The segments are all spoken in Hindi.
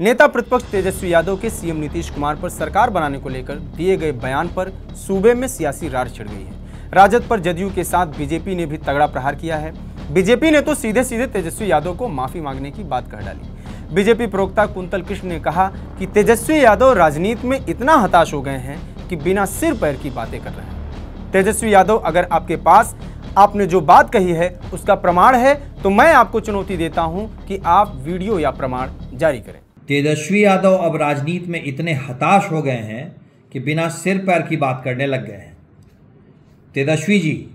नेता प्रतिपक्ष तेजस्वी यादव के सीएम नीतीश कुमार पर सरकार बनाने को लेकर दिए गए बयान पर सूबे में सियासी रार छिड़ गई है। राजद पर जदयू के साथ बीजेपी ने भी तगड़ा प्रहार किया है। बीजेपी ने तो सीधे सीधे तेजस्वी यादव को माफी मांगने की बात कह डाली। बीजेपी प्रवक्ता कुंतल कृष्ण ने कहा कि तेजस्वी यादव राजनीति में इतना हताश हो गए हैं कि बिना सिर पैर की बातें कर रहे हैं। तेजस्वी यादव, अगर आपके पास आपने जो बात कही है उसका प्रमाण है तो मैं आपको चुनौती देता हूं कि आप वीडियो या प्रमाण जारी करें। तेजस्वी यादव अब राजनीति में इतने हताश हो गए हैं कि बिना सिर पैर की बात करने लग गए हैं। तेजस्वी जी,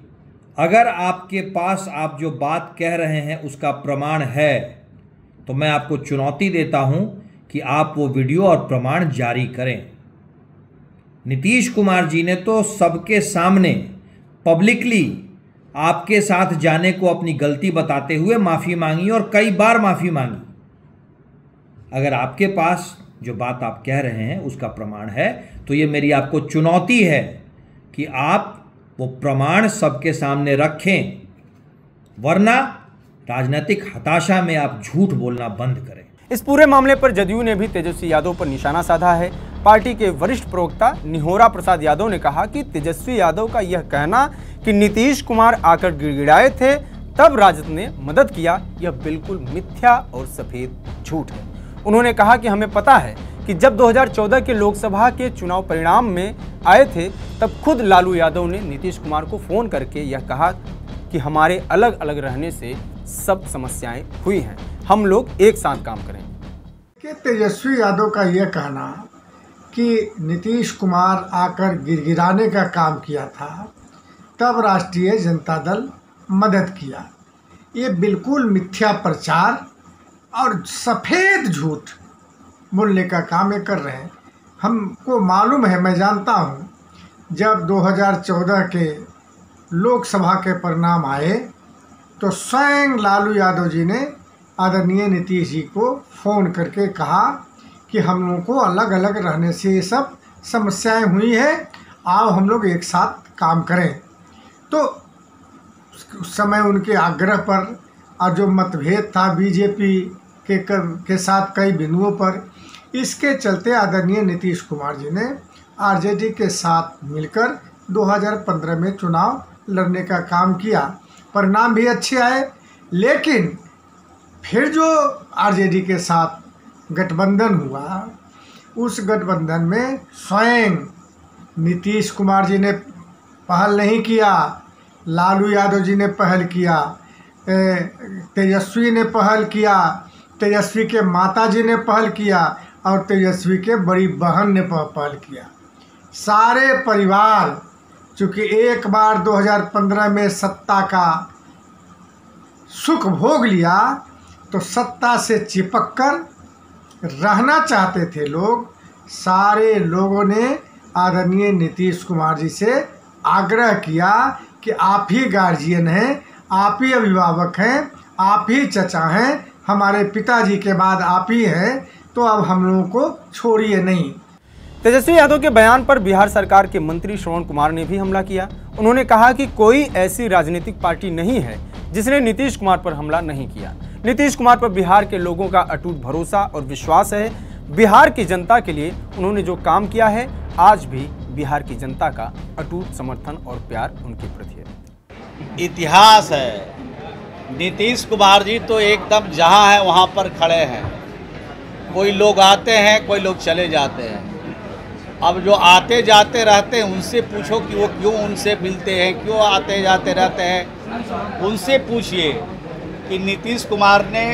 अगर आपके पास आप जो बात कह रहे हैं उसका प्रमाण है तो मैं आपको चुनौती देता हूं कि आप वो वीडियो और प्रमाण जारी करें। नीतीश कुमार जी ने तो सबके सामने पब्लिकली आपके साथ जाने को अपनी गलती बताते हुए माफ़ी मांगी और कई बार माफ़ी मांगी। अगर आपके पास जो बात आप कह रहे हैं उसका प्रमाण है तो ये मेरी आपको चुनौती है कि आप वो प्रमाण सबके सामने रखें, वरना राजनीतिक हताशा में आप झूठ बोलना बंद करें। इस पूरे मामले पर जदयू ने भी तेजस्वी यादव पर निशाना साधा है। पार्टी के वरिष्ठ प्रवक्ता निहोरा प्रसाद यादव ने कहा कि तेजस्वी यादव का यह कहना कि नीतीश कुमार आकर गिड़गिड़ाए थे तब राजद ने मदद किया, यह बिल्कुल मिथ्या और सफेद झूठ है। उन्होंने कहा कि हमें पता है कि जब 2014 के लोकसभा के चुनाव परिणाम में आए थे तब खुद लालू यादव ने नीतीश कुमार को फोन करके यह कहा कि हमारे अलग अलग रहने से सब समस्याएं हुई हैं, हम लोग एक साथ काम करें। कि तेजस्वी यादव का यह कहना कि नीतीश कुमार आकर गिड़गिड़ाने का काम किया था तब राष्ट्रीय जनता दल मदद किया, ये बिल्कुल मिथ्या प्रचार और सफ़ेद झूठ बोलने का काम ये कर रहे हैं। हमको मालूम है, मैं जानता हूँ, जब 2014 के लोकसभा के परिणाम आए तो स्वयं लालू यादव जी ने आदरणीय नीतीश जी को फ़ोन करके कहा कि हम लोगों को अलग अलग रहने से ये सब समस्याएं हुई है, आओ हम लोग एक साथ काम करें। तो उस समय उनके आग्रह पर और जो मतभेद था बीजेपी के साथ कई बिंदुओं पर, इसके चलते आदरणीय नीतीश कुमार जी ने आरजेडी के साथ मिलकर 2015 में चुनाव लड़ने का काम किया। परिणाम भी अच्छे आए, लेकिन फिर जो आरजेडी के साथ गठबंधन हुआ उस गठबंधन में स्वयं नीतीश कुमार जी ने पहल नहीं किया, लालू यादव जी ने पहल किया, तेजस्वी ने पहल किया, तेजस्वी के माता जी ने पहल किया और तेजस्वी के बड़ी बहन ने पहल किया। सारे परिवार, चूँकि एक बार 2015 में सत्ता का सुख भोग लिया तो सत्ता से चिपक कर रहना चाहते थे लोग, सारे लोगों ने आदरणीय नीतीश कुमार जी से आग्रह किया कि आप ही गार्जियन हैं, आप ही अभिभावक हैं, आप ही चचा हैं, हमारे पिताजी के बाद आप ही हैं, तो अब हम लोगों को छोड़िए नहीं। तेजस्वी यादव के बयान पर बिहार सरकार के मंत्री श्रवण कुमार ने भी हमला किया। उन्होंने कहा कि कोई ऐसी राजनीतिक पार्टी नहीं है जिसने नीतीश कुमार पर हमला नहीं किया। नीतीश कुमार पर बिहार के लोगों का अटूट भरोसा और विश्वास है। बिहार की जनता के लिए उन्होंने जो काम किया है, आज भी बिहार की जनता का अटूट समर्थन और प्यार उनके प्रति है। इतिहास है, नीतीश कुमार जी तो एकदम जहां है वहां पर खड़े हैं। कोई लोग आते हैं, कोई लोग चले जाते हैं। अब जो आते जाते रहते हैं उनसे पूछो कि वो क्यों उनसे मिलते हैं, क्यों आते जाते रहते हैं। उनसे पूछिए कि नीतीश कुमार ने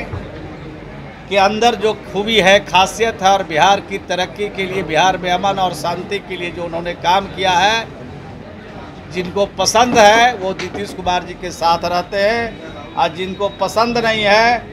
के अंदर जो खूबी है, खासियत है और बिहार की तरक्की के लिए, बिहार में अमन और शांति के लिए जो उन्होंने काम किया है, जिनको पसंद है वो नीतीश कुमार जी के साथ रहते हैं और जिनको पसंद नहीं है,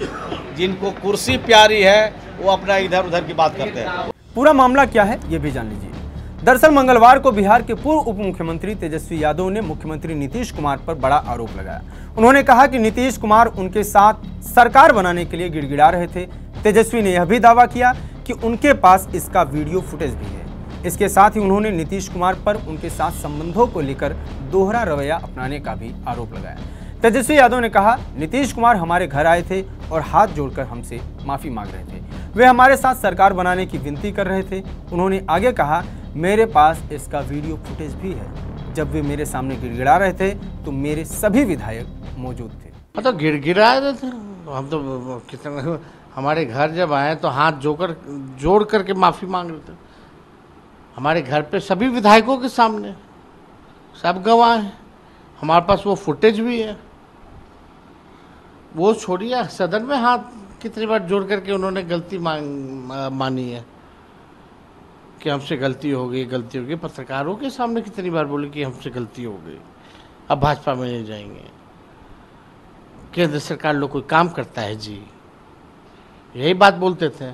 जिनको कुर्सी प्यारी है, वो अपना इधर उधर की बात करते हैं। पूरा मामला क्या है ये भी जान लीजिए। दरअसल मंगलवार को बिहार के पूर्व उप मुख्यमंत्री तेजस्वी यादव ने मुख्यमंत्री नीतीश कुमार पर बड़ा आरोप लगाया। उन्होंने कहा कि नीतीश कुमार उनके साथ सरकार बनाने के लिए गिड़गिड़ा रहे थे। तेजस्वी ने यह भी दावा किया कि उनके पास इसका वीडियो फुटेज भी है। इसके साथ ही उन्होंने नीतीश कुमार पर उनके साथ संबंधों को लेकर दोहरा रवैया अपनाने का भी आरोप लगाया। तेजस्वी यादव ने कहा, नीतीश कुमार हमारे घर आए थे और हाथ जोड़कर हमसे माफी मांग रहे थे। वे हमारे साथ सरकार बनाने की विनती कर रहे थे। उन्होंने आगे कहा, मेरे पास इसका वीडियो फुटेज भी है। जब वे मेरे सामने गिड़गिड़ा रहे थे तो मेरे सभी विधायक मौजूद थे। मतलब गिड़गिड़ा रहे थे हम तो, कितना हमारे घर जब आए तो हाथ जोड़ करके माफ़ी मांग रहे थे हमारे घर पे सभी विधायकों के सामने, सब गवाह हैं। हमारे पास वो फुटेज भी है। वो छोड़िए, सदन में हाथ कितनी बार जोड़ करके उन्होंने गलती मानी है कि हमसे गलती हो गई। पत्रकारों के सामने कितनी बार बोले कि हमसे गलती हो गई, अब भाजपा में नहीं जाएंगे। केंद्र सरकार लोग कोई काम करता है जी, यही बात बोलते थे।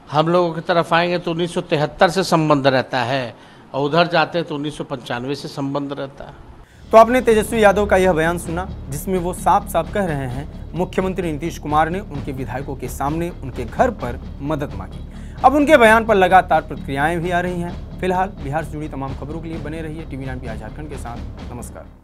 हम लोगों की तरफ आएंगे तो 1973 से संबंध रहता है और उधर जाते हैं तो 1995 से संबंध रहता है। तो आपने तेजस्वी यादव का यह बयान सुना, जिसमें वो साफ साफ कह रहे हैं मुख्यमंत्री नीतीश कुमार ने उनके विधायकों के सामने उनके घर पर मदद मांगी। अब उनके बयान पर लगातार प्रतिक्रियाएं भी आ रही हैं। फिलहाल बिहार से जुड़ी तमाम खबरों के लिए बने रहिए TV9 बिहार झारखंड के साथ। नमस्कार।